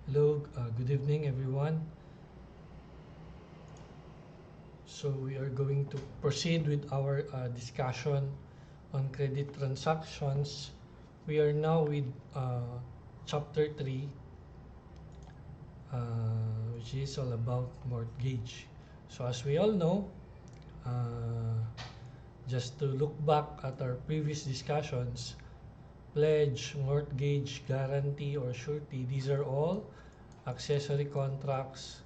Hello, good evening everyone. So we are going to proceed with our discussion on credit transactions. We are now with chapter 3, which is all about mortgage. So as we all know, uh, just to look back at our previous discussions, pledge, mortgage, guarantee, or surety, these are all accessory contracts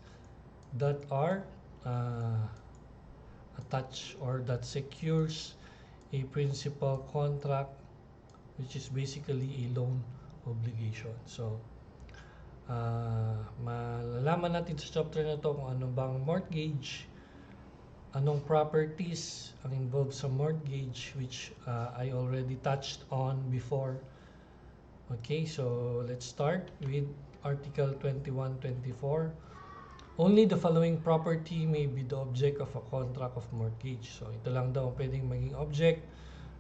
that are uh, attached or that secures a principal contract, which is basically a loan obligation. So malalaman natin sa chapter na to kung ano bang mortgage, anong properties ang involved sa mortgage, which I already touched on before. Okay, so let's start with Article 2124. Only the following property may be the object of a contract of mortgage. So ito lang daw ang pwedeng maging object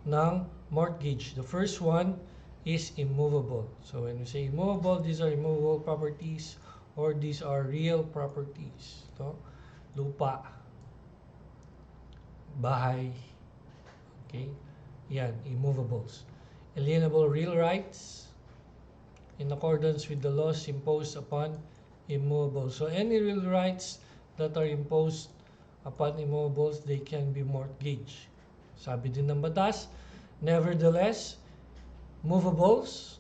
ng mortgage. The first one is immovable. So when we say immovable, these are immovable properties or these are real properties. So, lupa, bahay, okay? Yan, immovables. Alienable real rights in accordance with the laws imposed upon immovable. So any real rights that are imposed upon immovables, they can be mortgaged. Sabi din ng batas, nevertheless, movables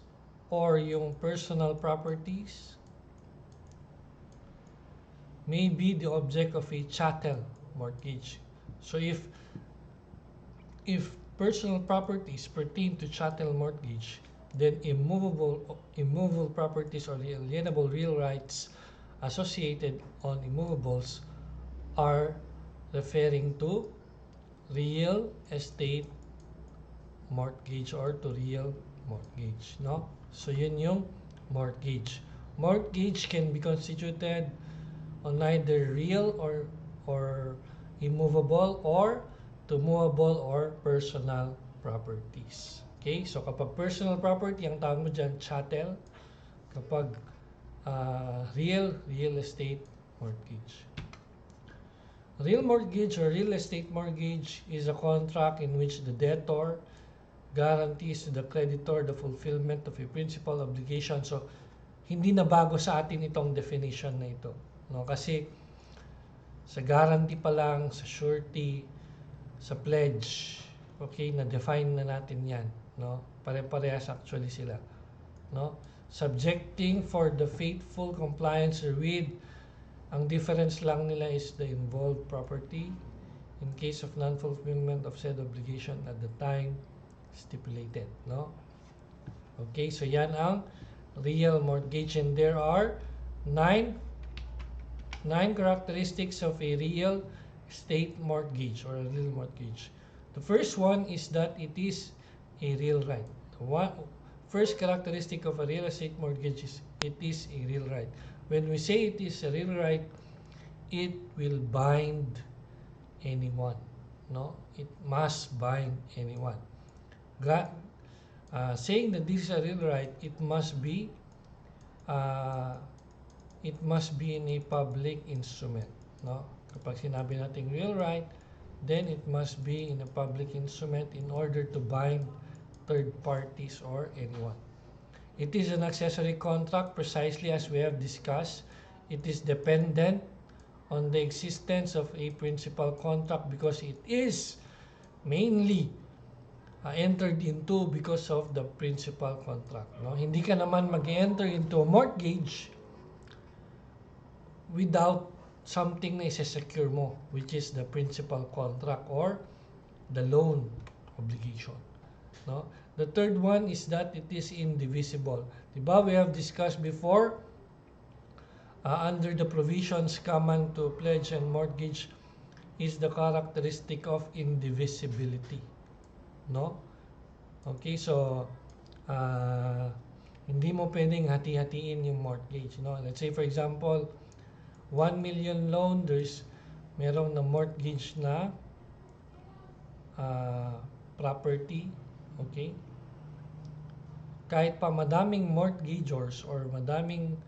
or yung personal properties may be the object of a chattel mortgage. So if personal properties pertain to chattel mortgage, then immovable properties or the alienable real rights associated on immovables are referring to real estate mortgage or to real mortgage, no? So yun yung mortgage. Mortgage can be constituted on either real or immovable or to movable or personal properties. Okay? So kapag personal property, ang tawag mo dyan, chattel. Kapag real estate mortgage. Real mortgage or real estate mortgage is a contract in which the debtor guarantees to the creditor the fulfillment of a principal obligation. So, hindi na bago sa atin itong definition na ito. No? Kasi sa guarantee pa lang, sa surety, sa pledge, okay, na-define na natin yan. No? Pare-parehas actually sila. No? Subjecting for the faithful compliance with, ang difference lang nila is the involved property in case of non-fulfillment of said obligation at the time stipulated, no? Okay, so yan ang real mortgage, and there are nine characteristics of a real estate mortgage or a real mortgage. The first one is that it is a real right. First characteristic of a real estate mortgage is it is a real right. When we say it is a real right, it will bind anyone, no? It must bind anyone. Saying that this is a real right, uh, it must be in a public instrument, no? Kapag sinabi nating real right, then it must be in a public instrument in order to bind third parties or anyone. It is an accessory contract precisely as we have discussed. It is dependent on the existence of a principal contract because it is mainly entered into because of the principal contract. No? Hindi ka naman mag-enter into a mortgage without something na isa-secure mo, which is the principal contract or the loan obligation. No? The third one is that it is indivisible. Diba? We have discussed before, under the provisions common to pledge and mortgage is the characteristic of indivisibility. No? Okay, so hindi mo pwedeng hati-hatiin yung mortgage, no? Let's say for example, 1 million loan, merong na mortgage na property, okay? Kahit pa madaming mortgagors or madaming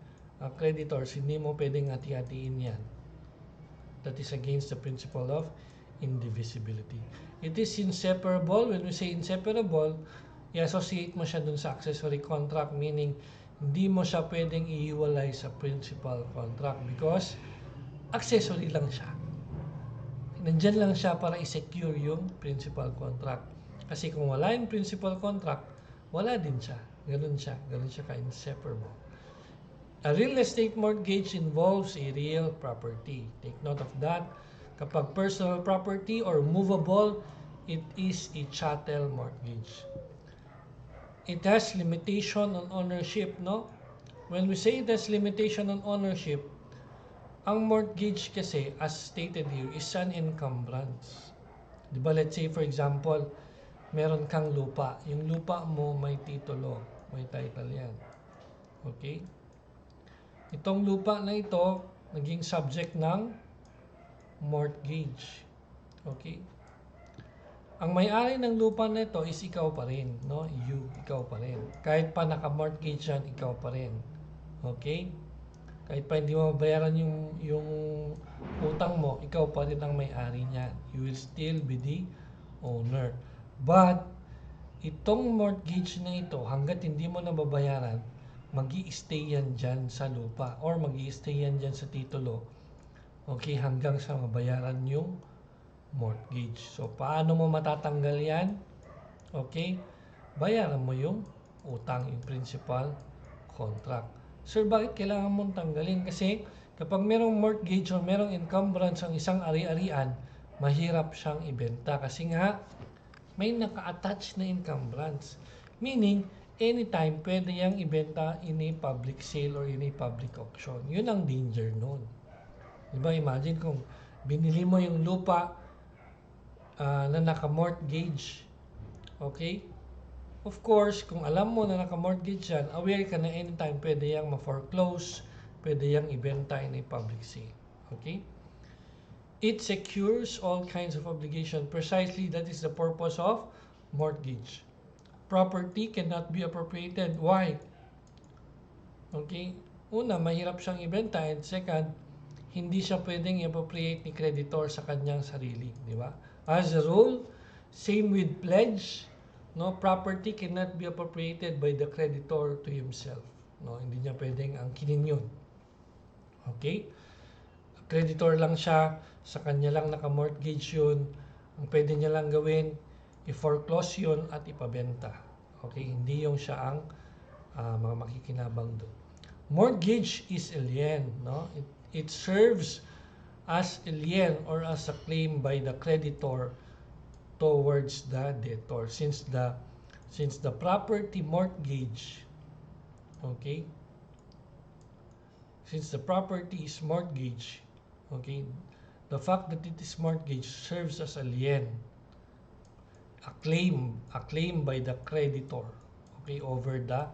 creditors, hindi mo pwedeng hati-hatiin yan. That is against the principle of indivisibility. It is inseparable. When we say inseparable, i-associate mo siya dun sa accessory contract, meaning hindi mo siya pwedeng ihiwalay sa principal contract because accessory lang siya. Nandyan lang siya para i-secure yung principal contract. Kasi kung wala yung principal contract, wala din siya. Ganun siya ka-inseparable. A real estate mortgage involves a real property. Take note of that. Kapag personal property or movable, it is a chattel mortgage. It has limitation on ownership, no? When we say it has limitation on ownership, ang mortgage kasi, as stated here, is an encumbrance. Diba, let's say for example, meron kang lupa. Yung lupa mo may titulo, may title yan. Okay? Itong lupa na ito, naging subject ng mortgage. Okay? Ang may-ari ng lupa na ito is ikaw pa rin, no? Ikaw pa rin. Kahit pa naka-mortgage yan, ikaw pa rin. Okay? Kahit pa hindi mo mabayaran yung utang mo, ikaw pa rin ang may-ari niyan. You will still be the owner. But, itong mortgage na ito, hanggat hindi mo nababayaran, mag-i-stay yan dyan sa lupa or mag-i-stay yan dyan sa titulo. Okay, hanggang sa mabayaran yung mortgage. So, paano mo matatanggal yan? Okay, bayaran mo yung utang, yung principal contract. Sir, bakit kailangan mong tanggalin? Kasi kapag merong mortgage o merong encumbrance ang isang ari-arian, mahirap siyang ibenta kasi nga may naka-attach na encumbrance. Meaning, anytime pwede yang ibenta in a public sale or in a public auction. Yun ang danger nun. Diba, imagine kung binili mo yung lupa na naka-mortgage. Okay? Of course, kung alam mo na naka-mortgage yan, aware ka na anytime pwede yang ma-foreclose, pwede yang ibenta in a public sale. Okay? It secures all kinds of obligation. Precisely, that is the purpose of mortgage. Property cannot be appropriated. Why? Okay? Una, mahirap siyang ibenta. And second, hindi siya pwedeng i-appropriate ni creditor sa kanyang sarili. Di ba? As a rule, same with pledge, no, property cannot be appropriated by the creditor to himself. No, hindi niya pwedeng angkinin yun. Okay? Creditor lang siya, sa kanya lang naka-mortgage yun. Ang pwede niya lang gawin, i-foreclose yun at ipabenta. Okay? Hindi yung siya ang mga makikinabang doon. Mortgage is a lien, no? It serves as a lien or as a claim by the creditor towards the debtor, since the property mortgage, okay, since the property is mortgage, okay, the fact that it is mortgage serves as a lien, a claim by the creditor, okay, over the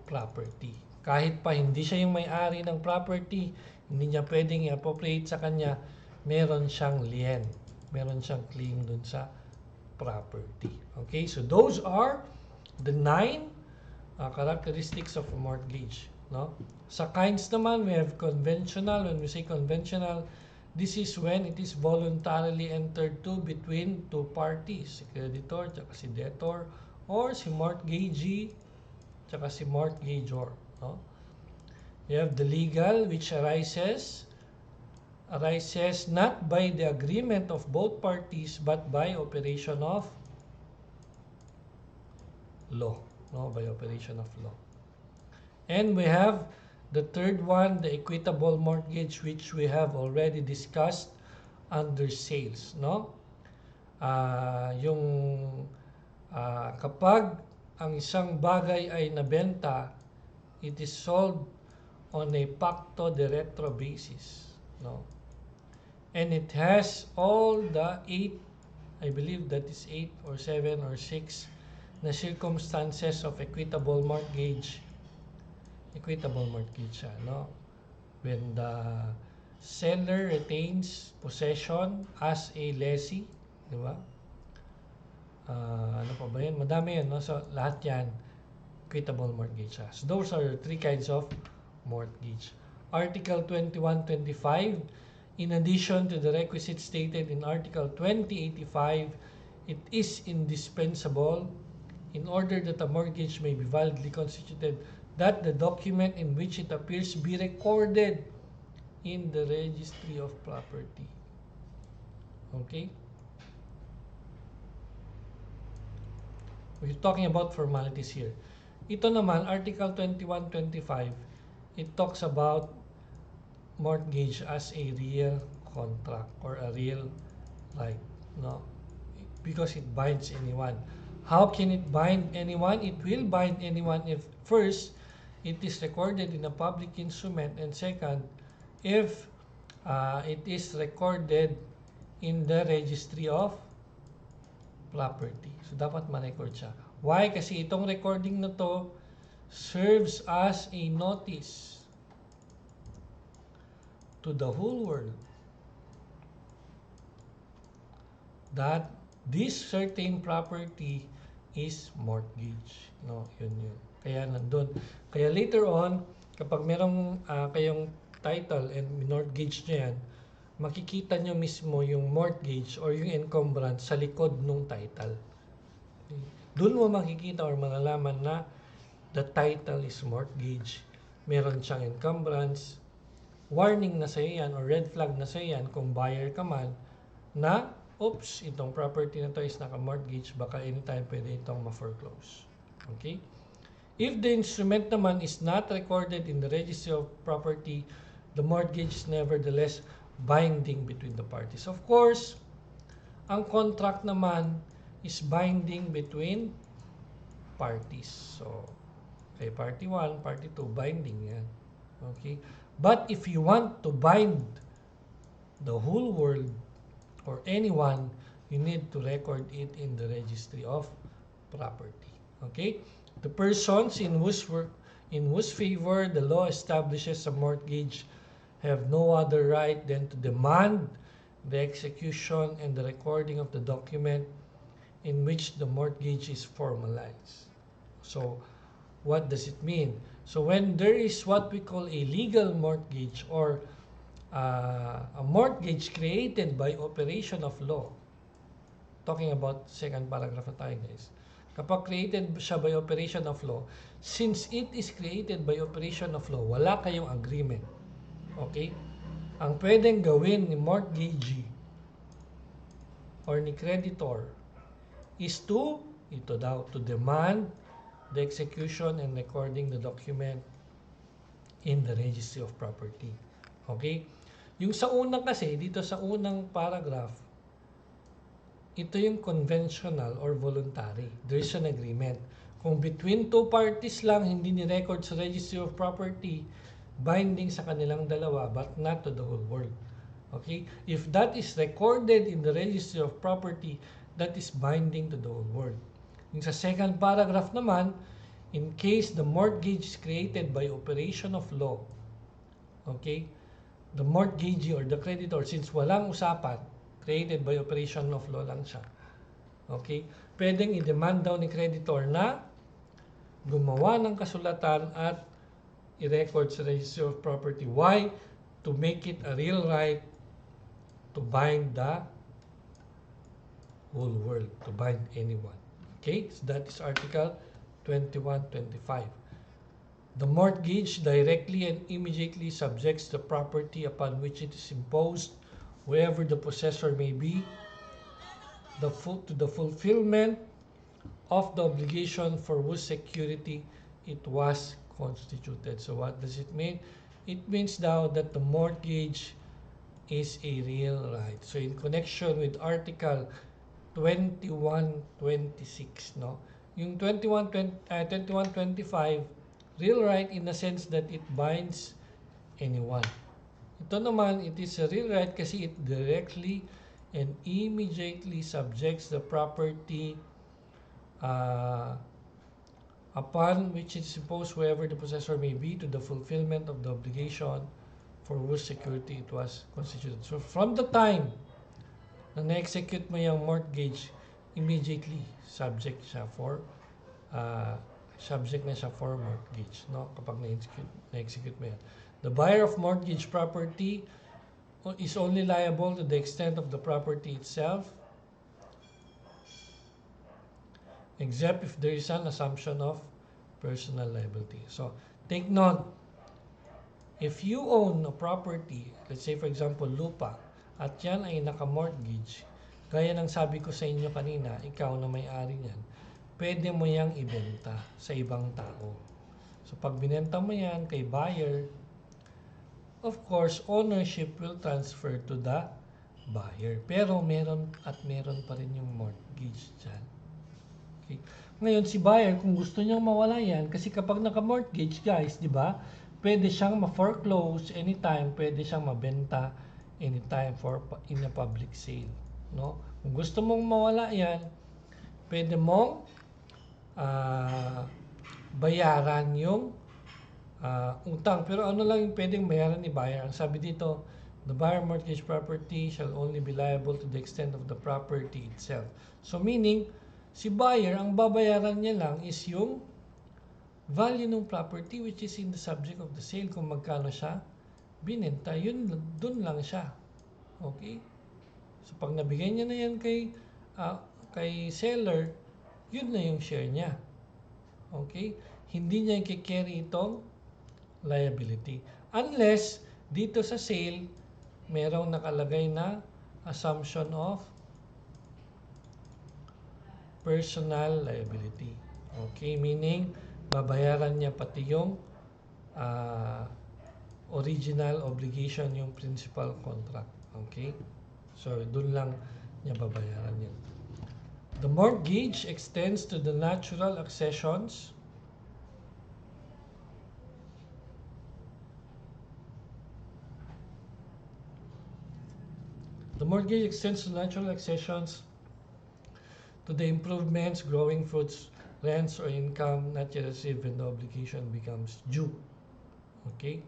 property. Kahit pa hindi siya yung may-ari ng property, hindi niya pwedeng i-appropriate sa kanya, meron siyang lien, meron siyang claim dun sa property. Okay, so those are the 9 characteristics of a mortgage. No? Sa kinds naman, we have conventional. When we say conventional, this is when it is voluntarily entered to between two parties, si creditor, tsaka si debtor, or si mortgagee, tsaka si mortgagor. No? You have the legal, which arises not by the agreement of both parties but by operation of law, no, by operation of law. And we have the third one, the equitable mortgage, which we have already discussed under sales, no? Kapag ang isang bagay ay nabenta, it is sold on a pacto de retro basis, no? And it has all the 8, I believe that is 8 or 7 or 6 na circumstances of equitable mortgage. Equitable mortgage siya, no? When the seller retains possession as a lessee, di ba? Ano pa ba yan? Madami yan, no? So, lahat yan, equitable mortgage siya. So, those are 3 kinds of mortgage. Article 2125, in addition to the requisites stated in Article 2085, it is indispensable in order that a mortgage may be validly constituted that the document in which it appears be recorded in the registry of property. Okay? We're talking about formalities here. Ito naman, Article 2125, it talks about mortgage as a real contract or a real right, no? Because it binds anyone. How can it bind anyone? It will bind anyone if first, it is recorded in a public instrument, and second, if it is recorded in the registry of property. So, dapat ma-record siya. Why? Kasi itong recording na to serves as a notice to the whole world that this certain property is mortgage. No, yun. Kaya nandun. Kaya later on, kapag merong kayong title and mortgage nyo yan, makikita nyo mismo yung mortgage or yung encumbrance sa likod nung title. Doon mo makikita or malalaman na the title is mortgage. Meron siyang encumbrance. Warning na sa'yo yan or red flag na sa'yo yan kung buyer ka man na, oops, itong property na to is naka-mortgage, baka anytime pwede itong ma-foreclose. Okay? If the instrument naman is not recorded in the registry of property, the mortgage is nevertheless binding between the parties. Of course, ang contract naman is binding between parties. So, okay, party 1, party 2, binding yan. Okay? But if you want to bind the whole world or anyone, you need to record it in the registry of property. Okay? The persons in whose favor the law establishes a mortgage have no other right than to demand the execution and the recording of the document in which the mortgage is formalized. So, what does it mean? So, when there is what we call a legal mortgage or a mortgage created by operation of law, talking about second paragraph na tayo, guys. Kapag created siya by operation of law, since it is created by operation of law, wala kayong agreement. Okay? Ang pwedeng gawin ni mortgagee or ni creditor is to demand the execution and recording the document in the registry of property. Okay? Yung sa unang kasi, dito sa unang paragraph, ito yung conventional or voluntary. There is an agreement. Kung between two parties lang, hindi ni-record sa registry of property, binding sa kanilang dalawa but not to the whole world. Okay? If that is recorded in the registry of property, that is binding to the whole world. Yung sa second paragraph naman, in case the mortgage is created by operation of law, okay, the mortgagee or the creditor, since walang usapan, created by operation of law lang siya, okay, pwedeng i-demand daw ni creditor na gumawa ng kasulatan at i-record sa registry of property. Why? To make it a real right to bind the whole world, to bind anyone. Okay? So that is Article 2125. The mortgage directly and immediately subjects the property upon which it is imposed, wherever the possessor may be, to the fulfillment of the obligation for whose security it was constituted. So what does it mean? It means now that the mortgage is a real right. So in connection with Article 2126, no? Yung 2125, real right in the sense that it binds anyone. Ito naman, it is a real right kasi it directly and immediately subjects the property upon which it is imposed, wherever the possessor may be, to the fulfillment of the obligation for whose security it was constituted. So from the time na na-execute mo yung mortgage, immediately subject siya for subject na siya for mortgage, no? Kapag na-execute mo yan. The buyer of mortgage property is only liable to the extent of the property itself, except if there is an assumption of personal liability. So, take note, if you own a property, let's say for example, lupa, at yan ay naka-mortgage, gaya ng sabi ko sa inyo kanina, ikaw na may-ari niyan, pwede mo yang ibenta sa ibang tao. So, pag binenta mo yan kay buyer, of course, ownership will transfer to the buyer. Pero meron pa rin yung mortgage dyan. Okay. Ngayon, si buyer, kung gusto niyang mawala yan, kasi kapag naka-mortgage, guys, di ba, pwede siyang ma-foreclose anytime, pwede siyang mabenta anytime in a public sale. No? Kung gusto mong mawala yan, pwede mong bayaran yung utang. Pero ano lang yung pwedeng bayaran ni buyer? Ang sabi dito, the buyer mortgage property shall only be liable to the extent of the property itself. So meaning, si buyer, ang babayaran niya lang is yung value ng property which is in the subject of the sale. Kung magkano siya binenta, yun, dun lang siya. Okay? So pag nabigay niya na yan kay seller, yun na yung share niya. Okay? Hindi niya i-carry itong liability. Unless, dito sa sale, merong nakalagay na assumption of personal liability. Okay? Meaning, babayaran niya pati yung original obligation, yung principal contract. Okay? So, dun lang niya babayaran yan. The mortgage extends to the natural accessions to the improvements, growing fruits, rents, or income not yet received when the obligation becomes due. Okay?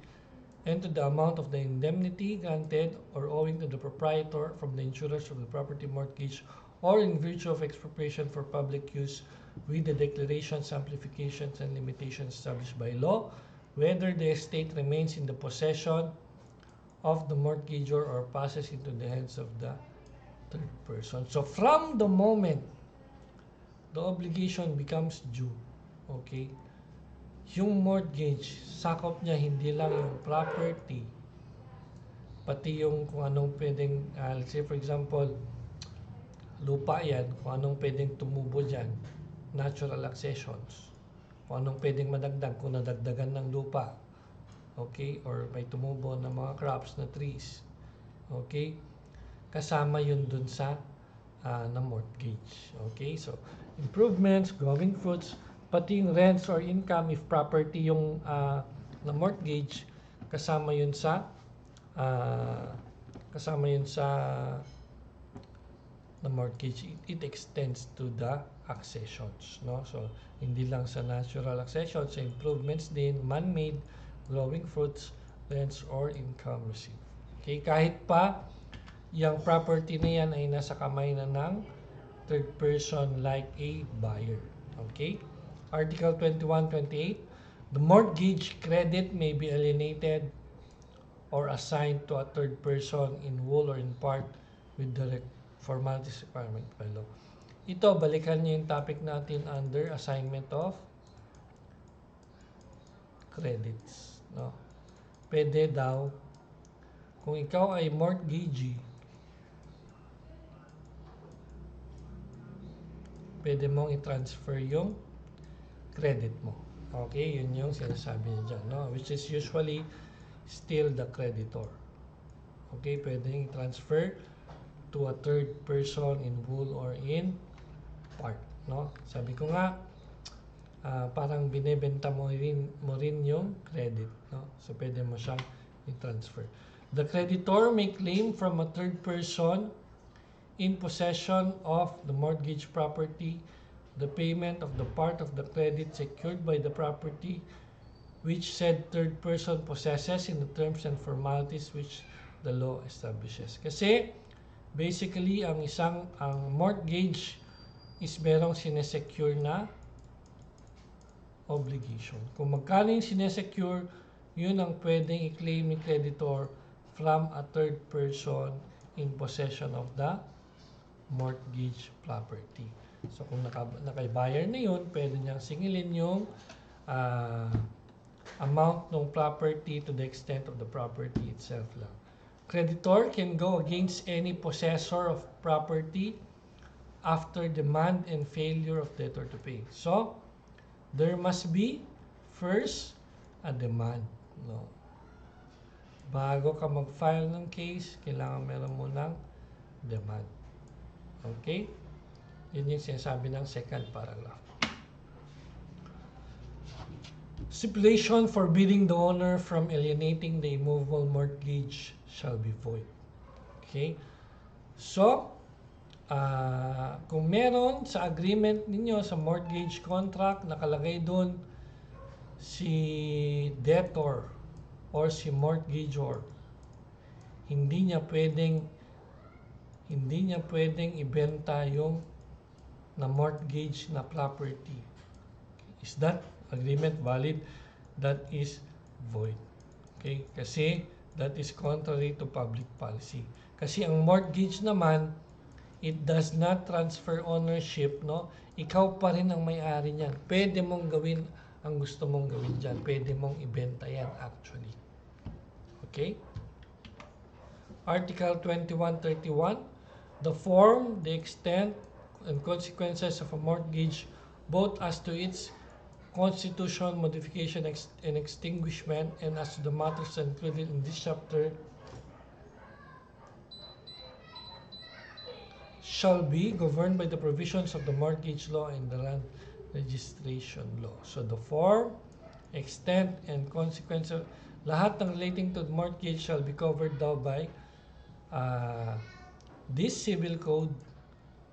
And to the amount of the indemnity granted or owing to the proprietor from the insurers of the property mortgage or in virtue of expropriation for public use with the declarations, amplifications, and limitations established by law, whether the estate remains in the possession of the mortgagor or passes into the hands of the third person. So from the moment the obligation becomes due, okay, yung mortgage, sakop niya hindi lang yung property, pati yung kung anong pwedeng, let's say for example, lupa yan, kung anong pwedeng tumubo dyan, natural accessions, kung anong pwedeng madagdag, kung nadagdagan ng lupa, okay, or may tumubo ng mga crops na trees, okay, kasama yun dun sa na mortgage. Okay, so improvements, growing fruits, pati yung rents or income if property yung na mortgage, kasama yun sa na mortgage. It extends to the accessions, no? So hindi lang sa natural accessions, sa improvements din, man-made, growing fruits, rents or income received. Okay, kahit pa yung property na yan ay nasa kamay na ng third person like a buyer. Okay? Article 21-28, the mortgage credit may be alienated or assigned to a third person in whole or in part with the formalities requirement by law. Ito, balikan niyo yung topic natin under assignment of credits. No? Pwede daw, kung ikaw ay mortgagee, pwede mong i-transfer yung credit mo. Okay, yun yung sinasabi niya dyan, no? Which is usually still the creditor. Okay, pwede i-transfer to a third person in whole or in part, no? Sabi ko nga, parang binebenta mo rin yung credit, no? So, pwede mo siyang i-transfer. The creditor may claim from a third person in possession of the mortgage property the payment of the part of the credit secured by the property which said third person possesses in the terms and formalities which the law establishes. Kasi basically ang mortgage is merong sinesecure na obligation. Kung magkano yung sinesecure, yun ang pwedeng i-claim ni creditor from a third person in possession of the mortgage property. So kung naka-buyer na yun, pwede niyang singilin yung amount ng property to the extent of the property itself lang. Creditor can go against any possessor of property after demand and failure of debtor to pay. So, there must be first a demand. No? Bago ka mag-file ng case, kailangan meron mo ng demand. Okay? Yun yung sinasabi ng second paragraph. Stipulation forbidding the owner from alienating the immovable mortgage shall be void. Okay? So, kung meron sa agreement ninyo sa mortgage contract, nakalagay doon si debtor or si mortgagor, hindi niya pwedeng ibenta yung na mortgage na property. Is that agreement valid? That is void. Okay? Kasi that is contrary to public policy. Kasi ang mortgage naman, it does not transfer ownership, no? Ikaw pa rin ang may-ari niyan. Pwede mong gawin ang gusto mong gawin dyan. Pwede mong ibenta yan actually. Okay? Article 2131, the form, the extent, and consequences of a mortgage, both as to its constitution, modification, and extinguishment, and as to the matters included in this chapter, shall be governed by the provisions of the mortgage law and the land registration law. So the form, extent, and consequences, lahat ng relating to the mortgage shall be covered daw by this civil code,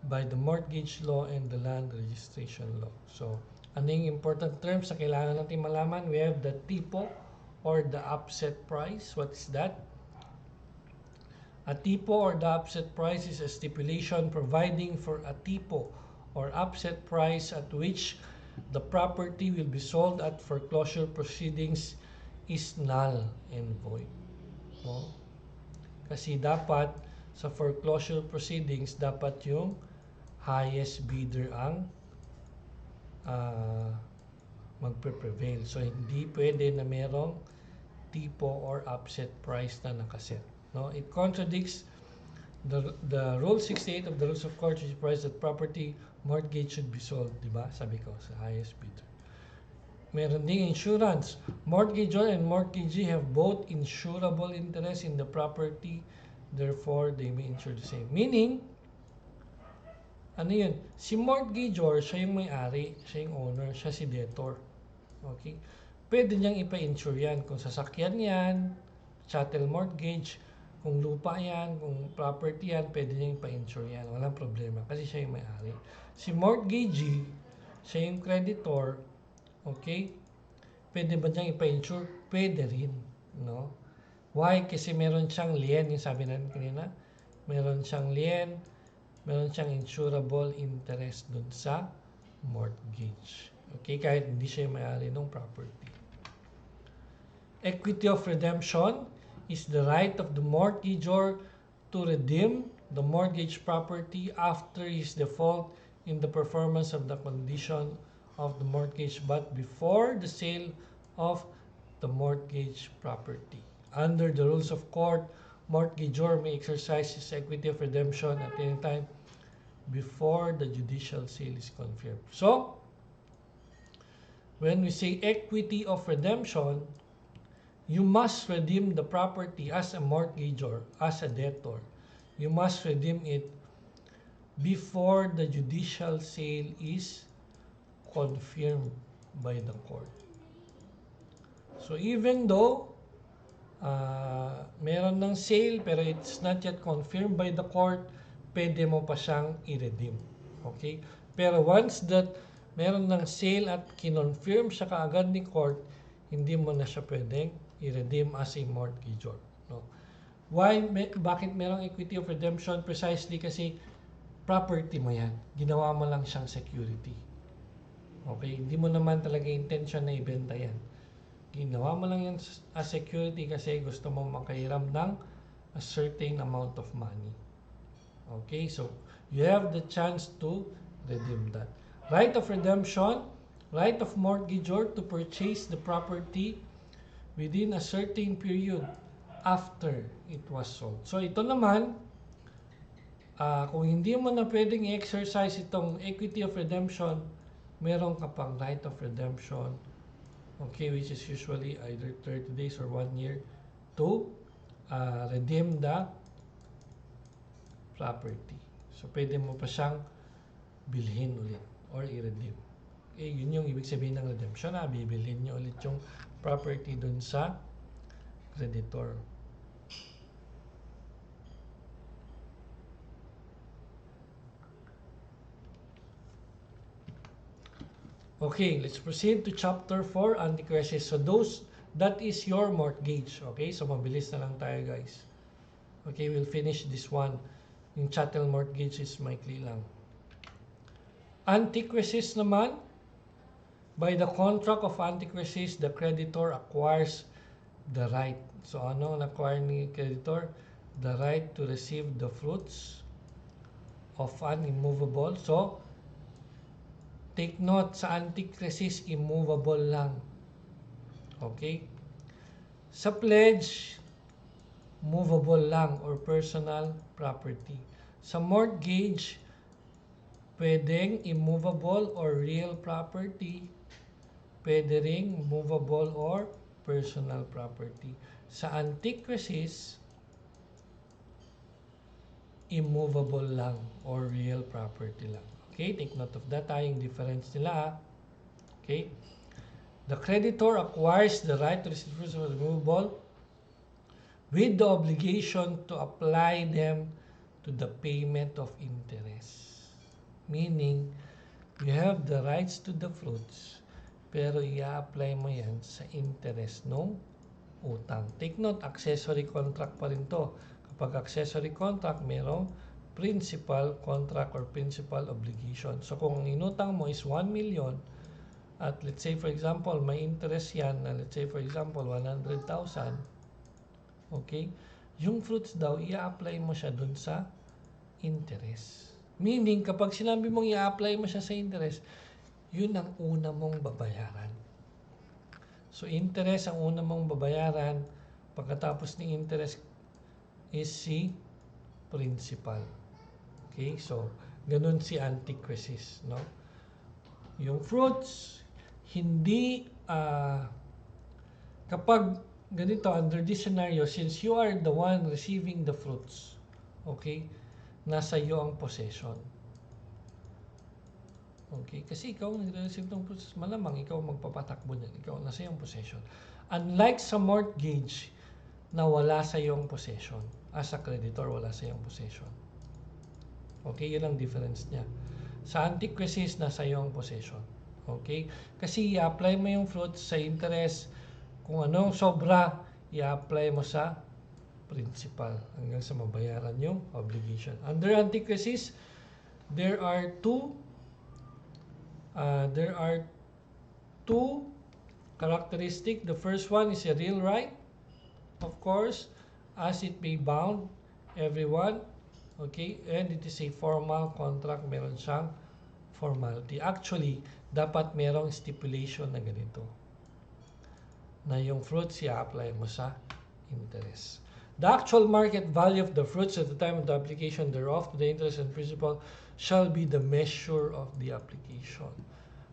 by the mortgage law and the land registration law. So, ano yung important terms na kailangan natin malaman? We have the tipo or the upset price. What is that? A tipo or the upset price is a stipulation providing for a tipo or upset price at which the property will be sold at foreclosure proceedings is null and void. No? Kasi dapat sa foreclosure proceedings, dapat yung highest bidder ang magpe-prevail. So, hindi pwede na merong tipo or upset price na nakaset. No? It contradicts the Rule 68 of the Rules of Court, which provides that property mortgage should be sold. Diba? Sabi ko, sa highest bidder. Meron ding insurance. Mortgagor and mortgagee have both insurable interest in the property, therefore they may insure the same. Meaning, ano yun? Si mortgagor, siya yung may-ari, siya yung owner, siya si debtor. Okay? Pwede niyang ipa-insure yan. Kung sasakyan yan, chattel mortgage, kung lupa yan, kung property yan, pwede niyang ipa-insure yan. Walang problema kasi siya yung may-ari. Si mortgagee, siya yung creditor, okay? Pwede ba niyang ipa-insure? Pwede rin, no? Why? Kasi meron siyang lien, yung sabi natin kanina. Meron siyang lien, meron siyang insurable interest dun sa mortgage. Okay? Kahit hindi siya may-ari ng property. Equity of redemption is the right of the mortgagor to redeem the mortgage property after his default in the performance of the condition of the mortgage but before the sale of the mortgage property. Under the rules of court, mortgagor may exercise his equity of redemption at any time before the judicial sale is confirmed. So, when we say equity of redemption, you must redeem the property as a mortgagor, as a debtor. You must redeem it before the judicial sale is confirmed by the court. So, even though meron ng sale pero it's not yet confirmed by the court, pwede mo pa siyang i-redeem. Okay? Pero once that meron ng sale at kinonfirm siya kaagad ni court, hindi mo na siya pwedeng i-redeem as a mortgagor. No? Why? Bakit merong equity of redemption? Precisely kasi property mo yan. Ginawa mo lang siyang security. Okay, hindi mo naman talaga intention na ibenta yan. Ginawa mo lang yan as security kasi gusto mo makahiram ng a certain amount of money. Okay, so you have the chance to redeem that. Right of redemption, right of mortgagor to purchase the property within a certain period after it was sold. So ito naman, kung hindi mo na pwedeng i-exercise itong equity of redemption, meron ka pang right of redemption, okay, which is usually either 30 days or 1 year to redeem the property. So pwede mo pa siyang bilhin ulit or i-redeem. Yun yung ibig sabihin ng redemption, bibilhin nyo ulit yung property dun sa creditor. Okay, let's proceed to chapter 4, Antichresis. So that is your mortgage. Okay, so mabilis na lang tayo guys. Okay, we'll finish this one. Yung chattel mortgage is maikli lang. Antichresis naman, by the contract of antichresis, the creditor acquires the right. So ano na-acquire ni creditor? The right to receive the fruits of an immovable. So, take note, sa antichresis, immovable lang. Okay? Sa pledge, movable lang or personal property. Sa mortgage, pwedeng immovable or real property. Pwede ring movable or personal property. Sa antichresis, immovable lang or real property lang. Okay, take note of that. Yung difference nila. Okay. The creditor acquires the right to receive fruits of removable with the obligation to apply them to the payment of interest. Meaning, you have the rights to the fruits, pero i-apply mo yan sa interest ng utang. Take note, accessory contract pa rin to. Kapag accessory contract, merong principal contract or principal obligation. So kung ang inutang mo is 1 million at let's say for example may interest yan na let's say for example 100,000, okay, yung fruits daw i-apply mo siya dun sa interest. Meaning kapag sinabi mong i-apply mo siya sa interest, yun ang una mong babayaran. So interest ang una mong babayaran, pagkatapos ng interest is si principal. Okay, so ganun si antichresis, no? Yung fruits, hindi kapag ganito under this scenario, since you are the one receiving the fruits, okay, nasa iyo ang possession. Okay, kasi ikaw nagre-receive ng fruits, malamang ikaw magpapatakbo niyan, ikaw nasa iyo ang possession. Unlike sa mortgage na wala sa iyo ang possession, as a creditor wala sa iyo ang possession. Okay, yun ang difference niya. Sa antichresis, nasa iyo ang possession. Okay? Kasi i-apply mo yung fruits sa interest. Kung anong sobra, i-apply mo sa principal hanggang sa mabayaran yung obligation. Under antichresis, there are two characteristics. The first one is a real right, of course, as it may bound everyone. Okay, and it is a formal contract, meron siyang formality. Actually, dapat merong stipulation na ganito, na yung fruits i-apply mo sa interest. The actual market value of the fruits at the time of the application thereof to the interest and principal shall be the measure of the application.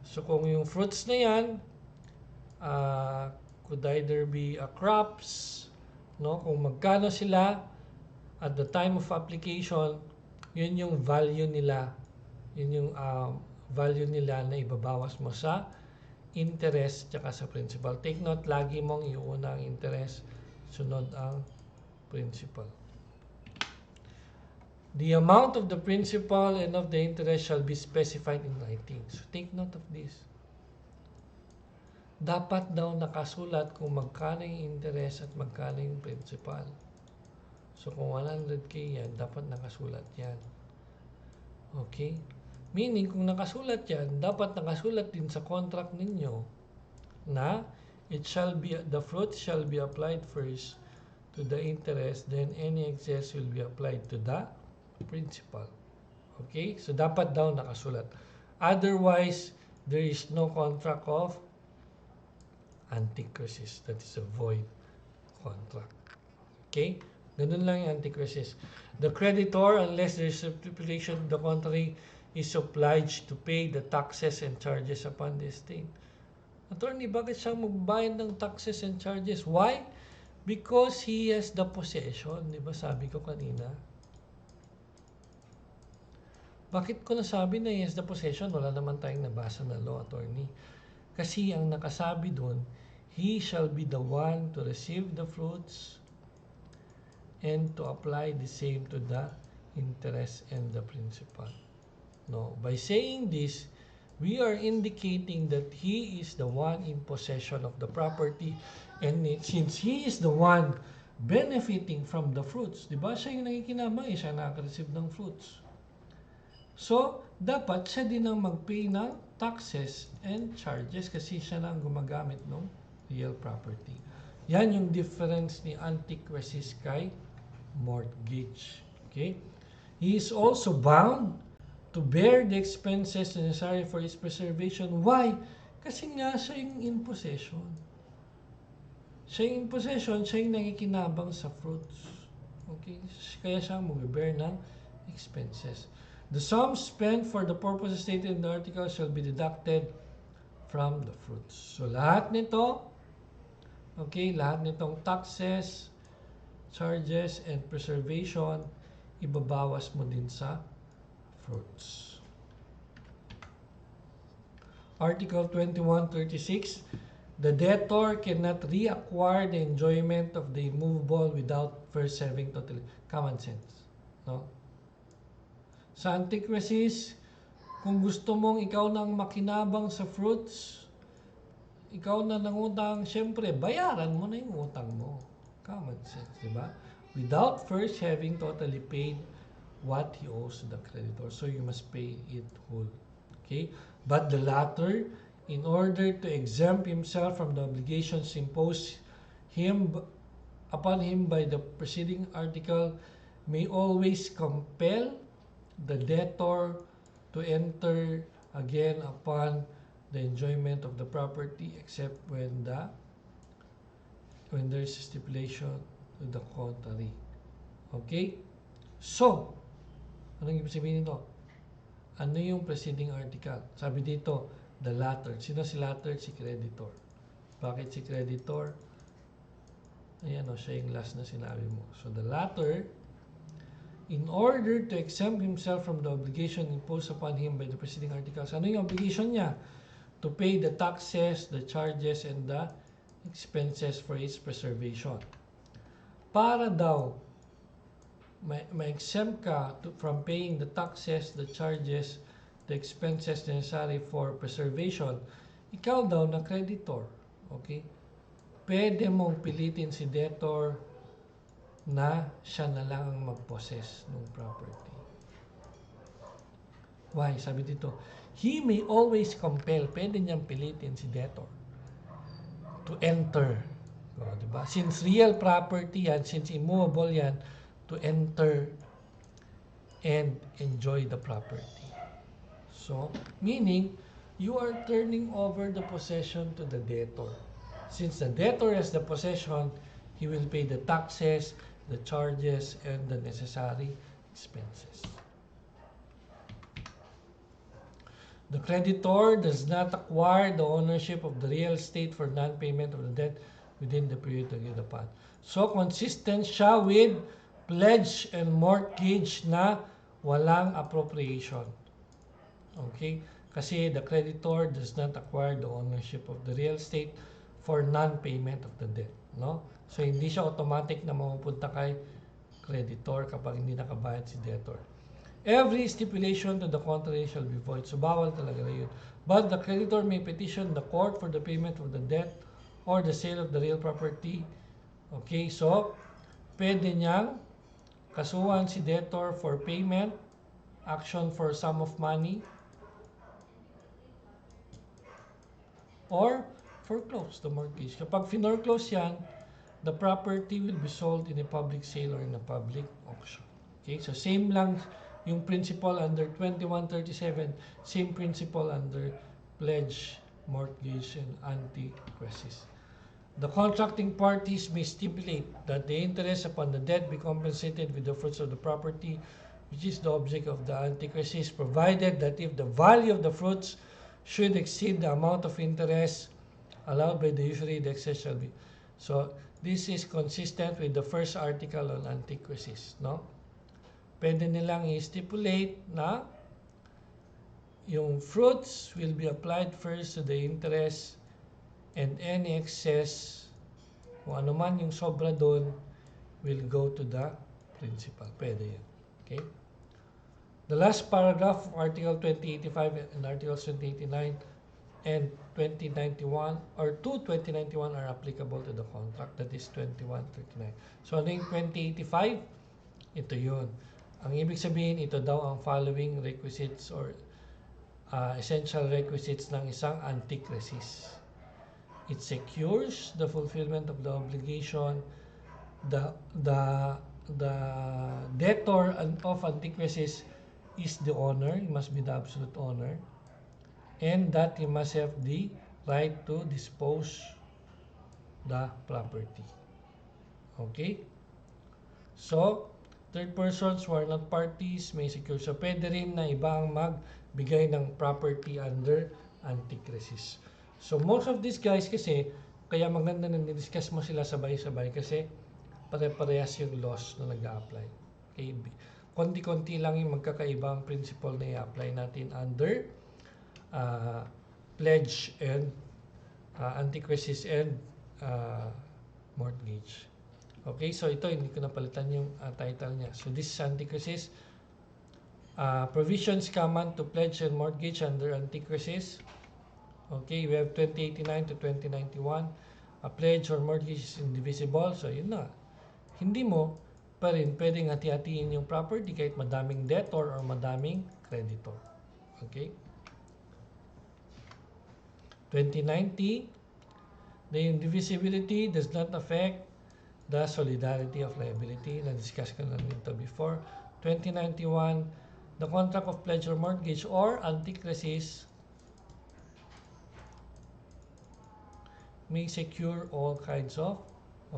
So kung yung fruits na yan could either be crops, no? Kung magkano sila at the time of application, yun yung value nila. Yun yung value nila na ibabawas mo sa interest tsaka sa principal. Take note, lagi mong iuna ang interest, sunod ang principal. The amount of the principal and of the interest shall be specified in writing. So take note of this. Dapat daw nakasulat kung magkano yung interest at magkano yung principal. So kung 100k yan, dapat nakasulat yan. Okay? Meaning, kung nakasulat yan, dapat nakasulat din sa contract ninyo na the fruit shall be applied first to the interest, then any excess will be applied to the principal. Okay? So, dapat daw nakasulat. Otherwise, there is no contract of Antichresis. That is a void contract. Okay? Ganun lang yung Antichresis. The creditor, unless there is a stipulation to the contrary, is obliged to pay the taxes and charges upon the estate. Attorney, bakit siya magbayad ng taxes and charges? Why? Because he has the possession. Di ba sabi ko kanina? Bakit ko nasabi na he has the possession? Wala naman tayong nabasa na law, attorney. Kasi ang nakasabi doon, he shall be the one to receive the fruits and to apply the same to the interest and the principal. No, by saying this, we are indicating that he is the one in possession of the property, and since he is the one benefiting from the fruits, di ba? Siya yung nakikinabang, siya nakaka-receive ng fruits. So, dapat siya din ang mag-pay ng taxes and charges kasi siya lang gumagamit ng real property. Yan yung difference ni Antichresis kay mortgage. Okay? He is also bound to bear the expenses necessary for its preservation. Why? Kasi nga siya yung in possession. Siya yung in possession, siya yung nakikinabang sa fruits. Okay? Kaya siya mag-bear ng expenses. The sum spent for the purposes stated in the article shall be deducted from the fruits. So, lahat nito, okay, lahat nitong taxes, charges, and preservation, ibabawas mo din sa fruits. Article 2136, the debtor cannot reacquire the enjoyment of the immovable without first serving totally. Common sense. No? Sa Antichresis, kung gusto mong ikaw nang makinabang sa fruits, ikaw na nangutang, syempre, bayaran mo na yung utang mo. Common sense, di ba? Without first having totally paid what he owes to the creditor. So you must pay it whole. Okay? But the latter, in order to exempt himself from the obligations imposed upon him by the preceding article, may always compel the debtor to enter again upon the enjoyment of the property except when there is a stipulation to the contrary. Okay? So, anong ibig sabihin nito? Ano yung preceding article? Sabi dito, the latter. Sino si latter? Si creditor. Bakit si creditor? Ayan o, siya yung last na sinabi mo. So, the latter, in order to exempt himself from the obligation imposed upon him by the preceding articles, ano yung obligation niya? To pay the taxes, the charges, and the expenses for its preservation. Para daw ma-exempt ka from paying the taxes, the charges, the expenses necessary for preservation, ikaw daw na creditor. Okay? Pwede mong pilitin si debtor na siya na lang ang mag-possess ng property. Why? Sabi dito, he may always compel, pwede niyang pilitin si debtor to enter. Diba? Since real property yan, since immovable yan, to enter and enjoy the property. So, meaning, you are turning over the possession to the debtor. Since the debtor has the possession, he will pay the taxes, the charges, and the necessary expenses. The creditor does not acquire the ownership of the real estate for non-payment of the debt within the period agreed upon. So, consistent siya with pledge and mortgage na walang appropriation. Okay? Kasi the creditor does not acquire the ownership of the real estate for non-payment of the debt. No? So, hindi siya automatic na mapupunta kay creditor kapag hindi nakabayad si debtor. Every stipulation to the contrary shall be void. So, bawal talaga na yun. But the creditor may petition the court for the payment of the debt or the sale of the real property. Okay? So, pwede niyang kasuhan si debtor for payment, action for sum of money, or foreclose the mortgage. Kapag foreclose yan, the property will be sold in a public sale or in a public auction. Okay, so same lang yung principle under 2137, same principle under pledge, mortgage, and antichresis. The contracting parties may stipulate that the interest upon the debt be compensated with the fruits of the property, which is the object of the antichresis, provided that if the value of the fruits should exceed the amount of interest allowed by the usury, the excess shall be. So, this is consistent with the first article on antichresis, no? Pwede nilang i-stipulate na yung fruits will be applied first to the interest and any excess, kung ano man yung sobra doon, will go to the principal. Pwede yan. Okay? The last paragraph of Article 2085 and Articles 2089 and 2091 or 2091 are applicable to the contract, that is 2139. So ano yung 2085? Ito yun. Ang ibig sabihin, ito daw ang following requisites or essential requisites ng isang antichresis. It secures the fulfillment of the obligation. The debtor of antichresis is the owner. He must be the absolute owner. And that he must have the right to dispose the property. Okay? So, third persons who are not parties may secure. So, pwede rin na iba ang magbigay ng property under antichresis. So, most of these guys kasi, kaya maganda na discuss mo sila sabay-sabay kasi pare-parehas yung laws na nag-a-apply. Okay? Konti-konti lang yung magkakaibang principle na i-apply natin under pledge and antichresis and mortgage. Okay, so ito hindi ko napalitan yung title niya. So this is antichresis. Provisions common to pledge and mortgage under antichresis. Okay, we have 2089 to 2091. A pledge or mortgage is indivisible. So yun na. Hindi mo pa rin pwedeng hati-hatiin yung property kahit madaming debtor or madaming creditor. Okay. 2090, the indivisibility does not affect the solidarity of liability. Na-discuss ko na nito before. 2091, the contract of pledge or mortgage or antichresis may secure all kinds of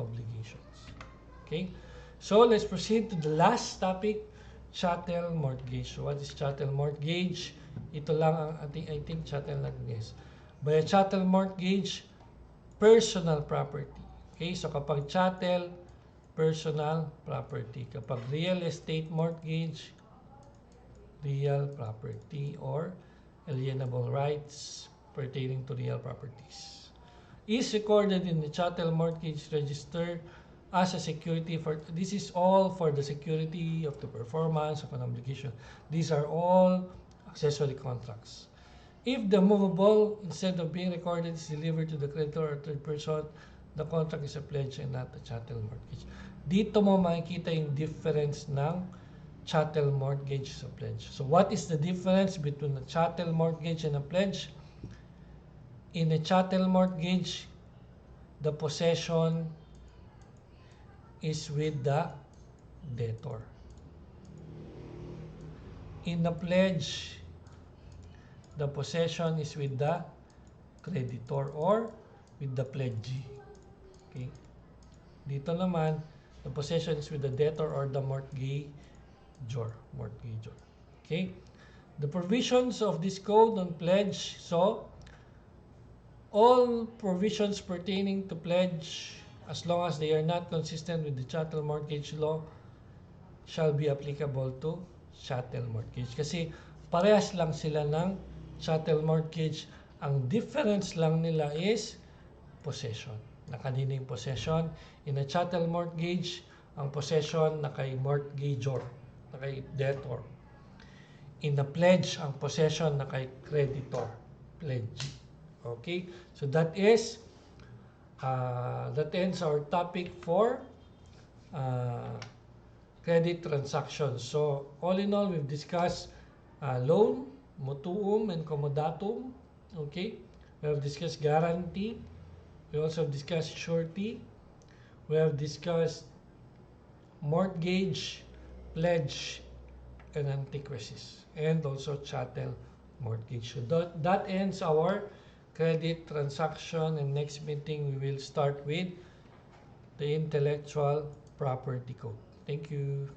obligations. Okay? So, let's proceed to the last topic, chattel mortgage. So, what is chattel mortgage? Ito lang ang I think chattel natin is. By a chattel mortgage, personal property. Okay, so kapag chattel, personal property. Kapag real estate mortgage, real property or alienable rights pertaining to real properties. Is recorded in the chattel mortgage register as a security for, this is all for the security of the performance of an obligation. These are all accessory contracts. If the movable, instead of being recorded, is delivered to the creditor or third person, the contract is a pledge and not a chattel mortgage. Dito mo makikita yung difference ng chattel mortgage sa pledge. So what is the difference between a chattel mortgage and a pledge? In a chattel mortgage, the possession is with the debtor. In a pledge, the possession is with the creditor or with the pledgee. Okay? Dito naman, the possession is with the debtor or the mortgagor. Okay? The provisions of this code on pledge, so all provisions pertaining to pledge, as long as they are not consistent with the chattel mortgage law, shall be applicable to chattel mortgage. Kasi parehas lang sila ng chattel mortgage. Ang difference lang nila is possession. Nakanino yung possession? In a chattel mortgage, ang possession na kay mortgagor, na kay debtor. In a pledge, ang possession na kay creditor, pledgee. Okay? So that is that ends our topic for credit transactions. So all in all, we've discussed loan, mutuum, and comodatum. Okay? We have discussed guarantee. We also have discussed surety. We have discussed mortgage, pledge, and antichresis, and also chattel mortgage. So that ends our credit transaction, and next meeting we will start with the intellectual property code. Thank you.